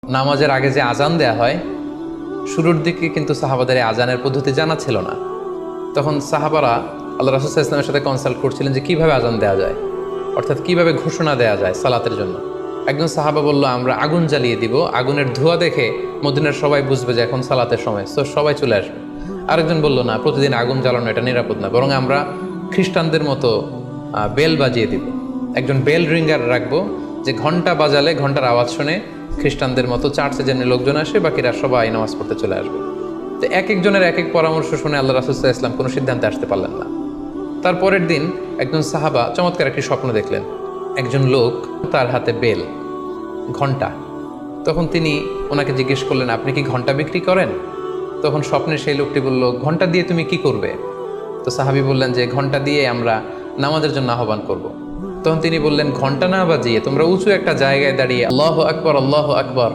নামাজের আগে যে আজান দেয়া হয়, শুরুর দিকে কিন্তু সাহাবাদের এই আজানের পদ্ধতি জানা ছিল না। তখন সাহাবারা আল্লাহ রাসূল সাল্লাল্লাহু আলাইহি ওয়াসাল্লামের সাথে কনসাল্ট করছিলেন যে কিভাবে আজান দেওয়া যায়, অর্থাৎ কিভাবে ঘোষণা দেওয়া যায় সালাতের জন্য। একজন সাহাবা বলল, আমরা আগুন জ্বালিয়ে দিব, আগুনের ধোঁয়া দেখে মদিনার সবাই বুঝবে যে এখন সালাতের সময়, তো সবাই চলে আসবে। আরেকজন বলল, না, প্রতিদিন আগুন জ্বালানো এটা নিরাপদ না, বরং আমরা খ্রিস্টানদের মতো বেল বাজিয়ে দিব। একজন বেল রিঙ্গার রাখবো, যে ঘন্টা বাজালে ঘন্টার আওয়াজ শুনে খ্রিস্টানদের মতো চার্চে যেন লোকজন আসে, বাকিরা সবাই নামাজ পড়তে চলে আসবে। তো এক একজনের এক এক পরামর্শ শুনে আল্লাহ রাসূল সাল্লাল্লাহু আলাইহি ওয়াসাল্লাম কোনো সিদ্ধান্তে আসতে পারলেন না। তারপরের দিন একজন সাহাবা চমৎকার একটি স্বপ্ন দেখলেন। একজন লোক, তার হাতে বেল, ঘন্টা। তখন তিনি ওনাকে জিজ্ঞেস করলেন, আপনি কি ঘন্টা বিক্রি করেন? তখন স্বপ্নে সেই লোকটি বলল, ঘন্টা দিয়ে তুমি কি করবে? তো সাহাবী বললেন যে ঘন্টা দিয়ে আমরা নামাজের জন্য আহ্বান করব। তখন তিনি বললেন, ঘন্টা না বাজিয়ে তোমরা উঁচু একটা জায়গায় দাঁড়িয়ে আল্লাহু আকবার, আল্লাহু আকবার